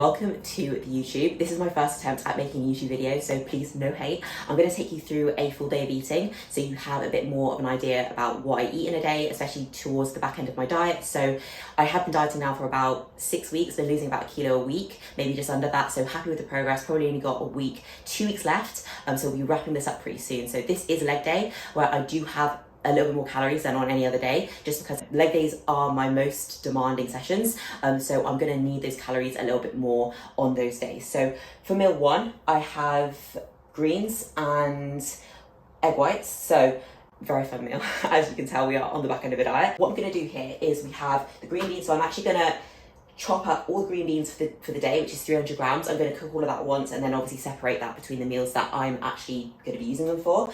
Welcome to the YouTube. This is my first attempt at making a YouTube video, so please no hate. I'm going to take you through a full day of eating so you have a bit more of an idea about what I eat in a day, especially towards the back end of my diet. So I have been dieting now for about 6 weeks, been losing about 1 kilo a week, maybe just under that, so happy with the progress. Probably only got 2 weeks left, so we'll be wrapping this up pretty soon. So this is leg day where I do have a little bit more calories than on any other day, just because leg days are my most demanding sessions. So I'm gonna need those calories a little bit more on those days. So for meal one, I have greens and egg whites. So very fun meal. As you can tell, we are on the back end of a diet. What I'm gonna do here is we have the green beans. So I'm actually gonna chop up all the green beans for the day, which is 300 grams. I'm going to cook all of that once and then obviously separate that between the meals that I'm actually going to be using them for.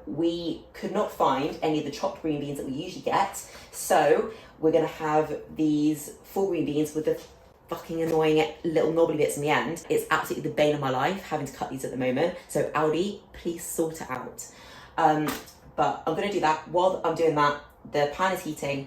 We could not find any of the chopped green beans that we usually get, so we're going to have these full green beans with the fucking annoying little knobbly bits in the end. It's absolutely the bane of my life having to cut these at the moment, so Aldi, please sort it out. But I'm going to do that. While I'm doing that, the pan is heating.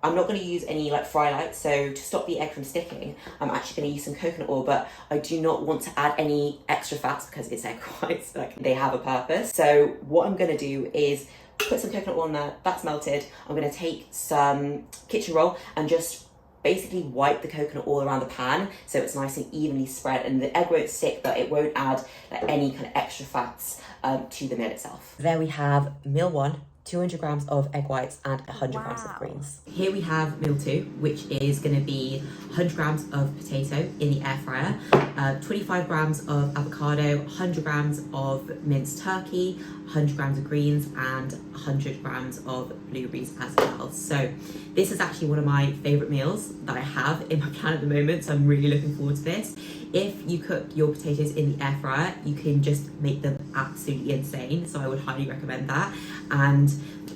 I'm not going to use any fry lights, so to stop the egg from sticking, I'm actually going to use some coconut oil, but I do not want to add any extra fats because it's egg whites, they have a purpose. So what I'm going to do is put some coconut oil in there, that's melted. I'm going to take some kitchen roll and just basically wipe the coconut oil around the pan so it's nice and evenly spread, and the egg won't stick, but it won't add any kind of extra fats to the meal itself. There we have meal one. 200 grams of egg whites and 100 grams of greens. Here we have meal two, which is going to be 100 grams of potato in the air fryer, 25 grams of avocado, 100 grams of minced turkey, 100 grams of greens, and 100 grams of blueberries as well. So this is actually one of my favorite meals that I have in my plan at the moment, so I'm really looking forward to this. If you cook your potatoes in the air fryer, you can just make them absolutely insane, so I would highly recommend that. And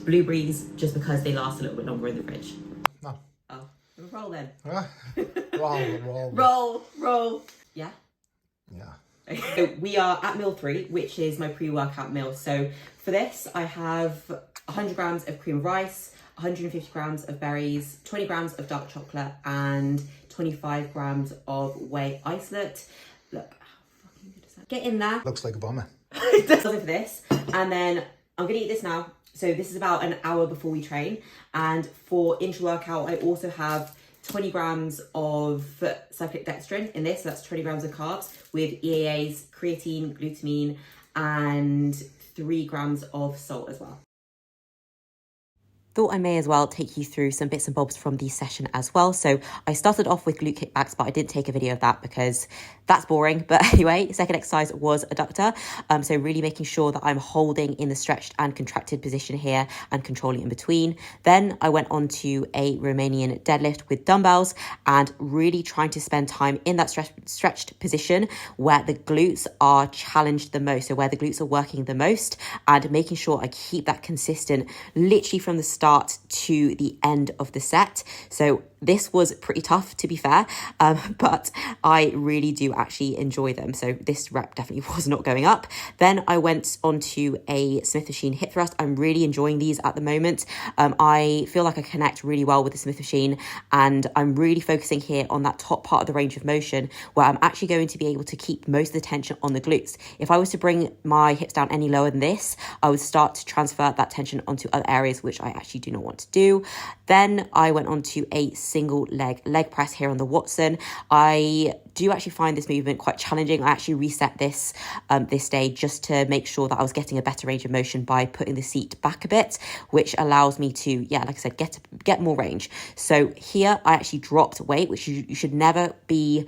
blueberries, just because they last a little bit longer in the fridge. No. Oh, roll then. Roll. Yeah? Yeah. Okay. So we are at meal three, which is my pre-workout meal. So for this, I have 100 grams of cream of rice, 150 grams of berries, 20 grams of dark chocolate, and 25 grams of whey isolate. Look, how fucking good is that? Get in there. Looks like a bomber. It does for this. And then I'm gonna eat this now. So this is about an hour before we train. And for intra-workout, I also have 20 grams of cyclic dextrin in this. So that's 20 grams of carbs with EAAs, creatine, glutamine, and 3 grams of salt as well. Thought I may as well take you through some bits and bobs from the session as well. So I started off with glute kickbacks, but I didn't take a video of that because that's boring. But anyway, second exercise was adductor. So really making sure that I'm holding in the stretched and contracted position here and controlling in between. Then I went on to a Romanian deadlift with dumbbells and really trying to spend time in that stretched position where the glutes are challenged the most. So where the glutes are working the most, and making sure I keep that consistent literally from the start to the end of the set. So this was pretty tough, to be fair, but I really do actually enjoy them. So this rep definitely was not going up. Then I went on to a Smith machine hip thrust. I'm really enjoying these at the moment. I feel like I connect really well with the Smith machine, and I'm really focusing here on that top part of the range of motion where I'm actually going to be able to keep most of the tension on the glutes. If I was to bring my hips down any lower than this, I would start to transfer that tension onto other areas, which I actually do not want to do. Then I went on to a single leg press here on the Watson. I do actually find this movement quite challenging. I actually reset this this day just to make sure that I was getting a better range of motion by putting the seat back a bit, which allows me to, like I said, get more range. So here I actually dropped weight, which you should never be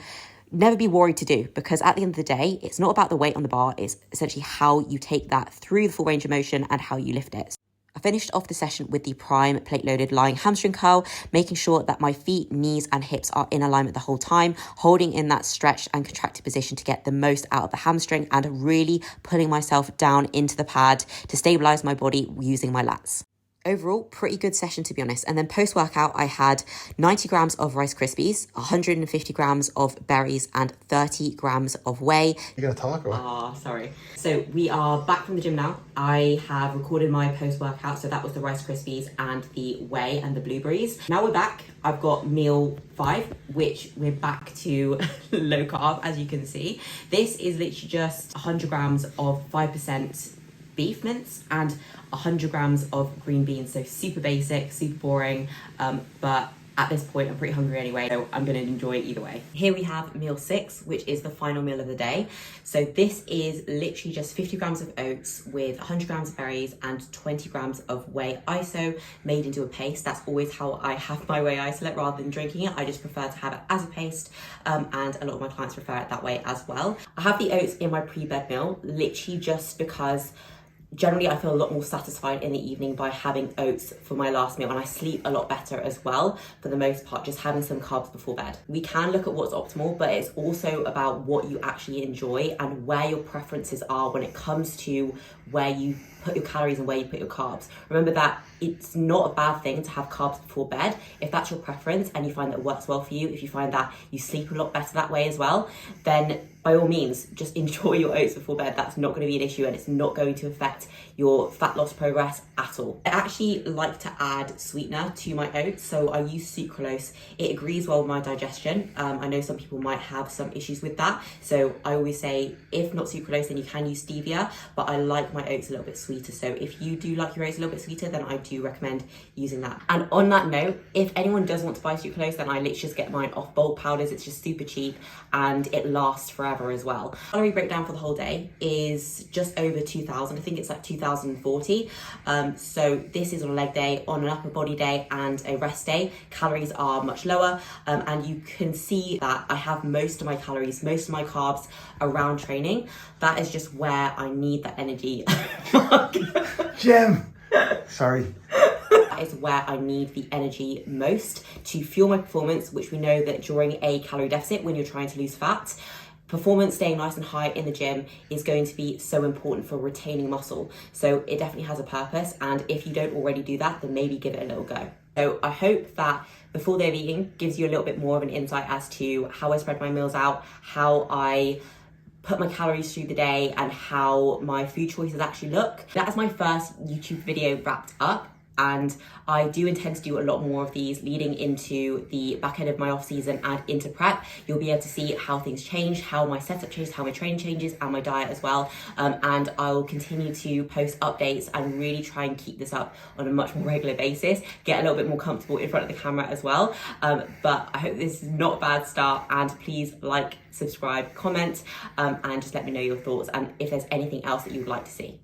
worried to do, because at the end of the day, it's not about the weight on the bar, it's essentially how you take that through the full range of motion and how you lift it. I finished off the session with the prime plate loaded lying hamstring curl, making sure that my feet, knees and hips are in alignment the whole time, holding in that stretched and contracted position to get the most out of the hamstring, and really pulling myself down into the pad to stabilize my body using my lats. Overall, pretty good session, to be honest. And then post-workout, I had 90 grams of Rice Krispies, 150 grams of berries, and 30 grams of whey. You gotta talk about. Oh, sorry. So we are back from the gym now. I have recorded my post-workout, so that was the Rice Krispies and the whey and the blueberries. Now we're back. I've got meal 5, which we're back to low carb, as you can see. This is literally just 100 grams of 5% beef mince and 100 grams of green beans. So super basic, super boring, but at this point I'm pretty hungry anyway, so I'm gonna enjoy it either way. Here we have meal 6, which is the final meal of the day. So this is literally just 50 grams of oats with 100 grams of berries and 20 grams of whey iso made into a paste. That's always how I have my whey isolate rather than drinking it. I just prefer to have it as a paste, and a lot of my clients prefer it that way as well. I have the oats in my pre-bed meal, literally just because generally I feel a lot more satisfied in the evening by having oats for my last meal, and I sleep a lot better as well for the most part, just having some carbs before bed. We can look at what's optimal, but it's also about what you actually enjoy and where your preferences are when it comes to where you put your calories and where you put your carbs. Remember that it's not a bad thing to have carbs before bed. If that's your preference and you find that it works well for you, if you find that you sleep a lot better that way as well, then by all means, just enjoy your oats before bed. That's not going to be an issue, and it's not going to affect your fat loss progress at all. I actually like to add sweetener to my oats, so I use sucralose. It agrees well with my digestion. I know some people might have some issues with that, so I always say if not sucralose, then you can use stevia, but I like my oats a little bit sweeter. So if you do like your oats a little bit sweeter, then I do recommend using that. And on that note, if anyone does want to buy sucralose, then I literally just get mine off bulk powders. It's just super cheap and it lasts forever as well. Calorie breakdown for the whole day is just over 2,000. I think it's like 2,040. So this is on a leg day, on an upper body day, and a rest day. Calories are much lower, and you can see that I have most of my calories, most of my carbs around training. That is just where I need that energy. Jim! Sorry. That is where I need the energy most to fuel my performance, which we know that during a calorie deficit, when you're trying to lose fat, performance staying nice and high in the gym is going to be so important for retaining muscle. So it definitely has a purpose, and if you don't already do that, then maybe give it a little go. So I hope that the full day of eating gives you a little bit more of an insight as to how I spread my meals out, how I put my calories through the day, and how my food choices actually look. That is my first YouTube video wrapped up, and I do intend to do a lot more of these leading into the back end of my off season and into prep. You'll be able to see how things change, how my setup changes, how my training changes, and my diet as well. And I will continue to post updates and really try and keep this up on a much more regular basis, get a little bit more comfortable in front of the camera as well. But I hope this is not a bad start, and please like, subscribe, comment, and just let me know your thoughts and if there's anything else that you would like to see.